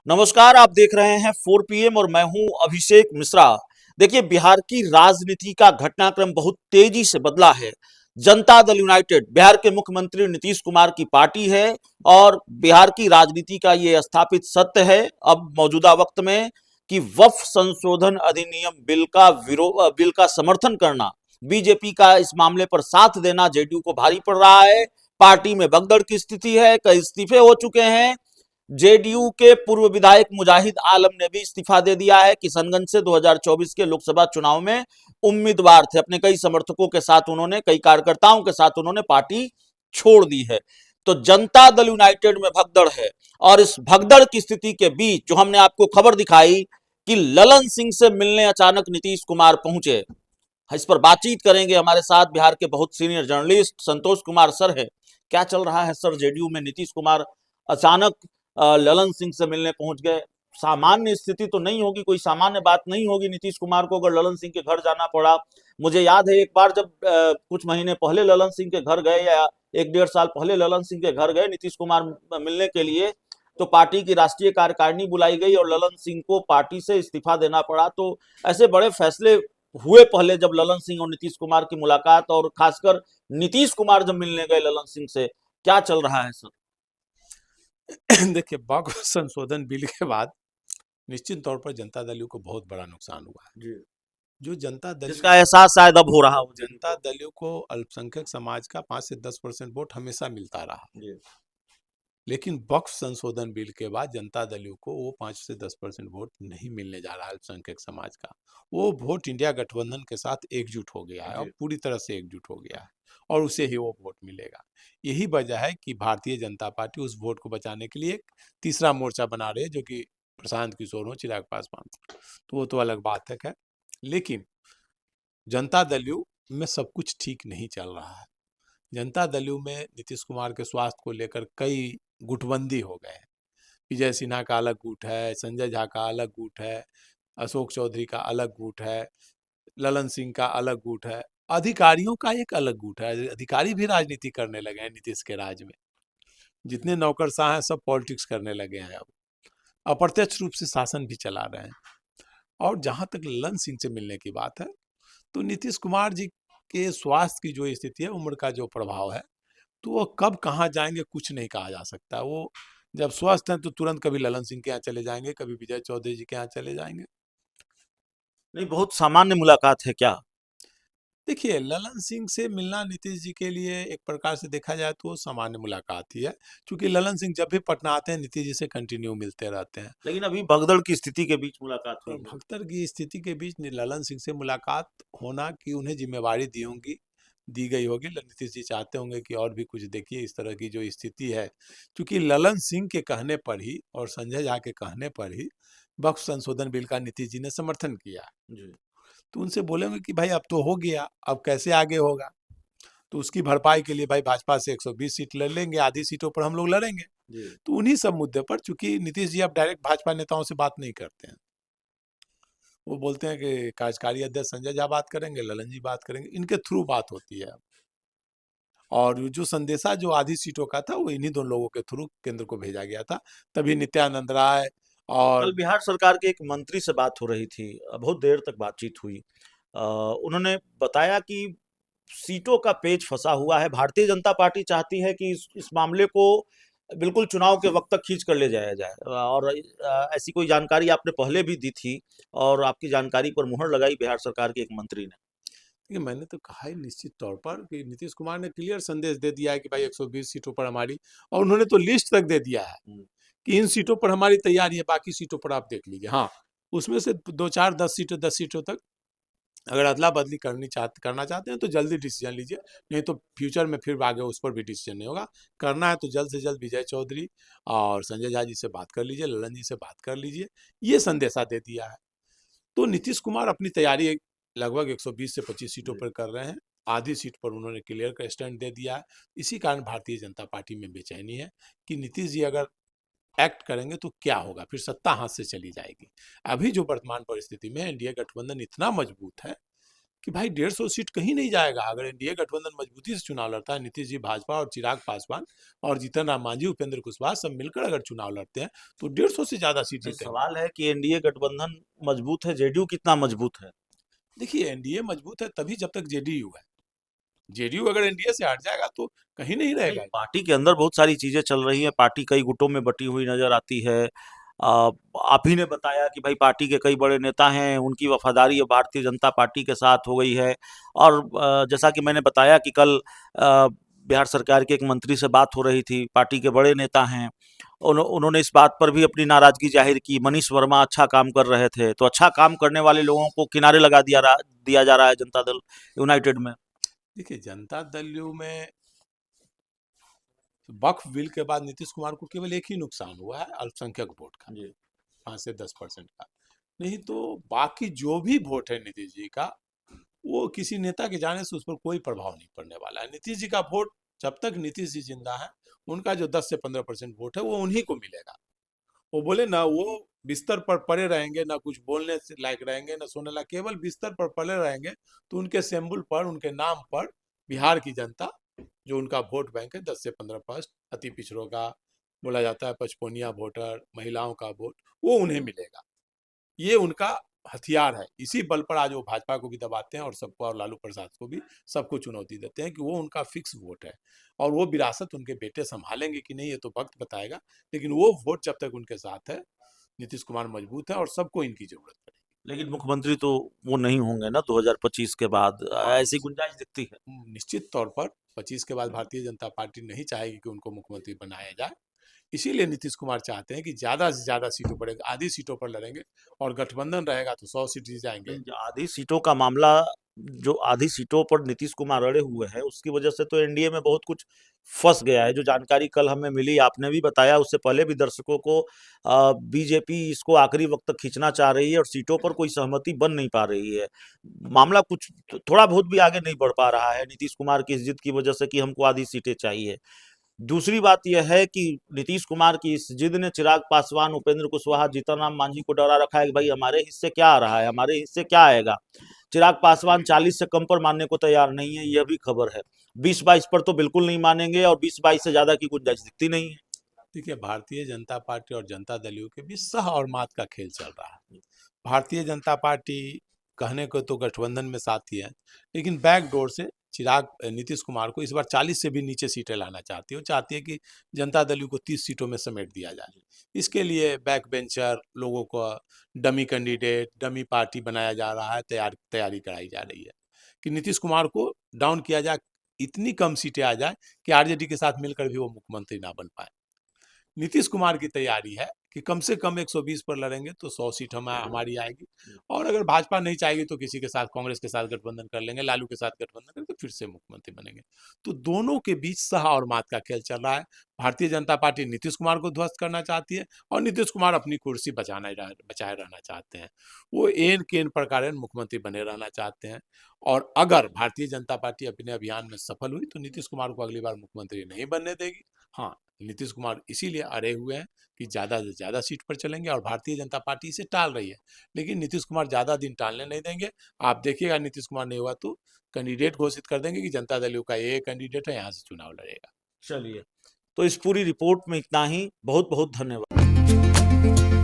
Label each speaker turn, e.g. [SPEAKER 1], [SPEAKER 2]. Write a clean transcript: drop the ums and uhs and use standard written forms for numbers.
[SPEAKER 1] नमस्कार, आप देख रहे हैं 4 पीएम और मैं हूं अभिषेक मिश्रा। देखिए, बिहार की राजनीति का घटनाक्रम बहुत तेजी से बदला है। जनता दल यूनाइटेड बिहार के मुख्यमंत्री नीतीश कुमार की पार्टी है और बिहार की राजनीति का ये स्थापित सत्य है अब मौजूदा वक्त में कि वक्फ संशोधन अधिनियम बिल का समर्थन करना, बीजेपी का इस मामले पर साथ देना जेडीयू को भारी पड़ रहा है। पार्टी में भगदड़ की स्थिति है, कई इस्तीफे हो चुके हैं। जेडीयू के पूर्व विधायक मुजाहिद आलम ने भी इस्तीफा दे दिया है। किशनगंज से 2024 के लोकसभा चुनाव में उम्मीदवार थे। अपने कई समर्थकों के साथ उन्होंने, कई कार्यकर्ताओं के साथ उन्होंने पार्टी छोड़ दी है। तो जनता दल यूनाइटेड में भगदड़ है और इस भगदड़ की स्थिति के बीच जो हमने आपको खबर दिखाई कि ललन सिंह से मिलने अचानक नीतीश कुमार पहुंचे, इस पर बातचीत करेंगे। हमारे साथ बिहार के बहुत senior journalist Santosh Kumar sir है। क्या चल रहा है सर जेडीयू में? नीतीश कुमार अचानक ललन सिंह से मिलने पहुंच गए। सामान्य स्थिति तो नहीं होगी, कोई सामान्य बात नहीं होगी नीतीश कुमार को अगर ललन सिंह के घर जाना पड़ा। मुझे याद है एक बार जब कुछ महीने पहले ललन सिंह के घर गए, या 1-1.5 साल पहले ललन सिंह के घर गए नीतीश कुमार मिलने के लिए, तो पार्टी की राष्ट्रीय कार्यकारिणी बुलाई गई और ललन सिंह को पार्टी से इस्तीफा देना पड़ा। तो ऐसे बड़े फैसले हुए पहले जब ललन सिंह और नीतीश कुमार की मुलाकात, और खासकर नीतीश कुमार जब मिलने गए ललन सिंह से। क्या चल रहा है सर?
[SPEAKER 2] देखिए, वक्फ संशोधन बिल के बाद निश्चित तौर पर जनता दल को बहुत बड़ा नुकसान हुआ है।
[SPEAKER 1] जी।
[SPEAKER 2] जो जनता दल
[SPEAKER 1] जिसका एहसास शायद अब हो रहा हो।
[SPEAKER 2] जनता दल को अल्पसंख्यक समाज का 5 से 10% वोट हमेशा मिलता रहा,
[SPEAKER 1] जी।
[SPEAKER 2] लेकिन वक्फ संशोधन बिल के बाद जनता दल को वो 5 से 10% वोट नहीं मिलने जा रहा है अल्पसंख्यक समाज का। वो वोट इंडिया गठबंधन के साथ एकजुट हो गया है और पूरी तरह से एकजुट हो गया है और उसे ही वो वोट मिलेगा। यही वजह है कि भारतीय जनता पार्टी उस वोट को बचाने के लिए एक तीसरा मोर्चा बना रही है, जो कि प्रशांत किशोर हो, चिराग पासवान, तो वो तो अलग बात है। खैर, लेकिन जनता दल में सब कुछ ठीक नहीं चल रहा है। जनता दल में नीतीश कुमार के स्वास्थ्य को लेकर कई गुटबंदी हो गए हैं। विजय सिन्हा का अलग गुट है, संजय झा का अलग गुट है, अशोक चौधरी का अलग गुट है, ललन सिंह का अलग गुट है, अधिकारियों का एक अलग गुट है। अधिकारी भी राजनीति करने लगे हैं नीतीश के राज में। जितने नौकरशाह हैं सब पॉलिटिक्स करने लगे हैं, अब अप्रत्यक्ष रूप से शासन भी चला रहे हैं। और जहां तक ललन सिंह से मिलने की बात है, तो नीतीश कुमार जी के स्वास्थ्य की जो स्थिति है, उम्र का जो प्रभाव है, तो वो कब कहाँ जाएंगे कुछ नहीं कहा जा सकता। वो जब स्वस्थ हैं तो तुरंत कभी ललन सिंह के यहाँ चले जाएंगे, कभी विजय चौधरी जी के यहाँ चले जाएंगे।
[SPEAKER 1] नहीं, बहुत सामान्य मुलाकात है क्या?
[SPEAKER 2] देखिए, ललन सिंह से मिलना नीतीश जी के लिए एक प्रकार से देखा जाए तो सामान्य मुलाकात ही है, क्योंकि ललन सिंह जब भी पटना आते हैं नीतीश जी से कंटिन्यू मिलते रहते हैं।
[SPEAKER 1] लेकिन अभी भगदड़ की स्थिति के बीच मुलाकात हुई
[SPEAKER 2] और
[SPEAKER 1] है।
[SPEAKER 2] भगदड़ की स्थिति के बीच ललन सिंह से मुलाकात होना कि उन्हें जिम्मेवारी दी गई होगी। नीतीश जी चाहते होंगे कि और भी कुछ देखिए इस तरह की जो स्थिति है, क्योंकि ललन सिंह के कहने पर ही और संजय झा के कहने पर ही वक्फ संशोधन बिल का नीतीश जी ने समर्थन किया।
[SPEAKER 1] जी।
[SPEAKER 2] तो उनसे बोलेंगे कि भाई अब तो हो गया, अब कैसे आगे होगा। तो उसकी भरपाई के लिए भाई भाजपा से 120 सीट ले लेंगे, आधी सीटों पर हम लोग लड़ेंगे।
[SPEAKER 1] जी।
[SPEAKER 2] तो उन्हीं सब मुद्दे पर, चूंकि नीतीश जी अब डायरेक्ट भाजपा नेताओं से बात नहीं करते हैं, वो बोलते हैं कि कार्यकारी अध्यक्ष संजय झा बात करेंगे, ललन जी बात करेंगे, इनके थ्रू बात होती है। और जो संदेशा जो आधी सीटों का था वो इन्हीं दोनों लोगों के थ्रू केंद्र को भेजा गया था। तभी नित्यानंद राय
[SPEAKER 1] कल
[SPEAKER 2] और
[SPEAKER 1] बिहार सरकार के एक मंत्री से बात हो रही थी, बहुत देर तक बातचीत हुई। उन्होंने बताया कि सीटों का पेच फंसा हुआ है। भारतीय जनता पार्टी चाहती है कि इस मामले को बिल्कुल चुनाव के वक्त तक खींच कर ले जाया जाए, और ऐसी कोई जानकारी आपने पहले भी दी थी और आपकी जानकारी पर मुहर लगाई बिहार सरकार के एक मंत्री ने।
[SPEAKER 2] देखिए, मैंने तो कहा है निश्चित तौर पर कि नीतीश कुमार ने क्लियर संदेश दे दिया है कि भाई 120 सीटों पर हमारी, और उन्होंने तो लिस्ट तक दे दिया है कि इन सीटों पर हमारी तैयारी है, बाकी सीटों पर आप देख लीजिए। हाँ, उसमें से 2-4 10 सीटों तक अगर अदला बदली करना चाहते हैं तो जल्दी डिसीजन लीजिए, नहीं तो फ्यूचर में फिर आगे उस पर भी डिसीजन नहीं होगा। करना है तो जल्द से जल्द विजय चौधरी और संजय झा जी से बात कर लीजिए, ललन जी से बात कर लीजिए, ये संदेशा दे दिया है। तो नीतीश कुमार अपनी तैयारी लगभग 120 से 25 सीटों पर कर रहे हैं। आधी सीट पर उन्होंने क्लियर का स्टैंड दे दिया है। इसी कारण भारतीय जनता पार्टी में बेचैनी है कि नीतीश जी अगर एक्ट करेंगे तो क्या होगा, फिर सत्ता हाथ से चली जाएगी। अभी जो वर्तमान परिस्थिति में एनडीए गठबंधन इतना मजबूत है कि भाई 150 सीट कहीं नहीं जाएगा। अगर एनडीए गठबंधन मजबूती से चुनाव लड़ता है, नीतीश जी भाजपा और चिराग पासवान और जीतन राम मांझी, उपेंद्र कुशवाहा सब मिलकर अगर चुनाव लड़ते हैं तो 150 से ज्यादा सीट
[SPEAKER 1] नहीं,
[SPEAKER 2] जीतेंगे।
[SPEAKER 1] सवाल है कि एनडीए गठबंधन मजबूत है, जेडीयू कितना मजबूत है?
[SPEAKER 2] देखिए एनडीए मजबूत है तभी जब तक जेडीयू है। जेडीयू अगर एनडीए से हट जाएगा तो कहीं नहीं
[SPEAKER 1] नहीं,
[SPEAKER 2] रहेगा।
[SPEAKER 1] पार्टी के अंदर बहुत सारी चीजें चल रही हैं, पार्टी कई गुटों में बटी हुई नजर आती है। आप ही ने बताया कि भाई पार्टी के कई बड़े नेता हैं, उनकी वफादारी अब भारतीय जनता पार्टी के साथ हो गई है। और जैसा कि मैंने बताया कि कल बिहार सरकार के एक मंत्री से बात हो रही थी, पार्टी के बड़े नेता हैं, उन्होंने इस बात पर भी अपनी नाराजगी जाहिर की। मनीष वर्मा अच्छा काम कर रहे थे, तो अच्छा काम करने वाले लोगों को किनारे लगा दिया जा रहा है जनता दल यूनाइटेड में।
[SPEAKER 2] देखिए जनता दल यू में वक्फ बिल के बाद नीतीश कुमार को केवल एक ही नुकसान हुआ है, अल्पसंख्यक वोट का,
[SPEAKER 1] जी।
[SPEAKER 2] 5 से 10% का। नहीं तो बाकी जो भी वोट है नीतीश जी का, वो किसी नेता के जाने से उस पर कोई प्रभाव नहीं पड़ने वाला है। नीतीश जी का वोट जब तक नीतीश जी जिंदा है, उनका जो 10 से 15% वोट है वो उन्हीं को मिलेगा। वो बोले ना, वो बिस्तर पर पड़े रहेंगे, ना कुछ बोलने से लायक रहेंगे, ना सोने लायक, केवल बिस्तर पर पड़े रहेंगे, तो उनके सिंबल पर, उनके नाम पर बिहार की जनता, जो उनका वोट बैंक है 10 से 15%, अति पिछड़ों का बोला जाता है, पचपौनिया वोटर, महिलाओं का वोट, वो उन्हें मिलेगा। ये उनका हथियार है। इसी बल पर आज वो भाजपा को भी दबाते हैं और सबको, और लालू प्रसाद को भी, सबको चुनौती देते हैं कि वो उनका फिक्स वोट है और वो विरासत उनके बेटे संभालेंगे कि नहीं ये तो वक्त बताएगा। लेकिन वो वोट जब तक उनके साथ है, नीतीश कुमार मजबूत है और सबको इनकी जरूरत पड़ेगी।
[SPEAKER 1] लेकिन मुख्यमंत्री तो वो नहीं होंगे ना 2025 के बाद,
[SPEAKER 2] हाँ,
[SPEAKER 1] ऐसी गुंजाइश दिखती है।
[SPEAKER 2] निश्चित तौर पर 25 के बाद भारतीय जनता पार्टी नहीं चाहेगी कि उनको मुख्यमंत्री बनाया जाए। इसीलिए नीतीश कुमार चाहते हैं कि ज्यादा से ज्यादा सीटों पर, आधी सीटों पर लड़ेंगे, और गठबंधन रहेगा तो 100 सीट जीत जाएंगे।
[SPEAKER 1] नहीं, जो आधी सीटों का मामला, जो आधी सीटों पर नीतीश कुमार अड़े हुए हैं, उसकी वजह से तो एनडीए में बहुत कुछ फंस गया है। जो जानकारी कल हमें मिली, आपने भी बताया, उससे पहले भी दर्शकों को, बीजेपी इसको आखिरी वक्त तक खींचना चाह रही है और सीटों पर कोई सहमति बन नहीं पा रही है। मामला कुछ थोड़ा बहुत भी आगे नहीं बढ़ पा रहा है नीतीश कुमार की इस जिद की वजह से कि हमको आधी सीटें चाहिए। दूसरी बात यह है कि नीतीश कुमार की इस जिद ने चिराग पासवान, उपेंद्र कुशवाहा, जीतन राम मांझी को डरा रखा है कि भाई हमारे हिस्से क्या आ रहा है, हमारे हिस्से क्या आएगा। चिराग पासवान 40 से कम पर मानने को तैयार नहीं है, यह भी खबर है। 20-22 पर तो बिल्कुल नहीं मानेंगे और 20-22 से ज्यादा की गुंजाइश दिखती नहीं है।
[SPEAKER 2] देखिए भारतीय जनता पार्टी और जनता दल यू के बीच सह और मात का खेल चल रहा है। भारतीय जनता पार्टी कहने को तो गठबंधन में साथी है, लेकिन बैकडोर से चिराग, नीतीश कुमार को इस बार 40 से भी नीचे सीटें लाना चाहती है। वो चाहती है कि जनता दल यू को 30 सीटों में समेट दिया जाए। इसके लिए बैक बेंचर लोगों को, डमी कैंडिडेट, डमी पार्टी बनाया जा रहा है, तैयारी कराई जा रही है कि नीतीश कुमार को डाउन किया जाए, इतनी कम सीटें आ जाए कि आरजेडी के साथ मिलकर भी वो मुख्यमंत्री ना बन पाए। नीतीश कुमार की तैयारी है कि कम से कम 120 पर लड़ेंगे तो 100 सीट हमारी आएगी, और अगर भाजपा नहीं चाहेगी तो किसी के साथ, कांग्रेस के साथ गठबंधन कर लेंगे, लालू के साथ गठबंधन करके फिर से मुख्यमंत्री बनेंगे। तो दोनों के बीच सह और मात का खेल चल रहा है। भारतीय जनता पार्टी नीतीश कुमार को ध्वस्त करना चाहती है और नीतीश कुमार अपनी कुर्सी बचाए रहना चाहते हैं। वो एन केन प्रकार मुख्यमंत्री बने रहना चाहते हैं। और अगर भारतीय जनता पार्टी अपने अभियान में सफल हुई तो नीतीश कुमार को अगली बार मुख्यमंत्री नहीं बनने देगी। हाँ, नीतीश कुमार इसीलिए अड़े हुए हैं कि ज़्यादा से ज़्यादा सीट पर चलेंगे, और भारतीय जनता पार्टी इसे टाल रही है। लेकिन नीतीश कुमार ज़्यादा दिन टालने नहीं देंगे। आप देखिएगा, नीतीश कुमार नहीं हुआ तो कैंडिडेट घोषित कर देंगे कि जनता दल यू का ये कैंडिडेट है, यहाँ से चुनाव लड़ेगा।
[SPEAKER 1] चलिए, तो इस पूरी रिपोर्ट में इतना ही। बहुत बहुत धन्यवाद।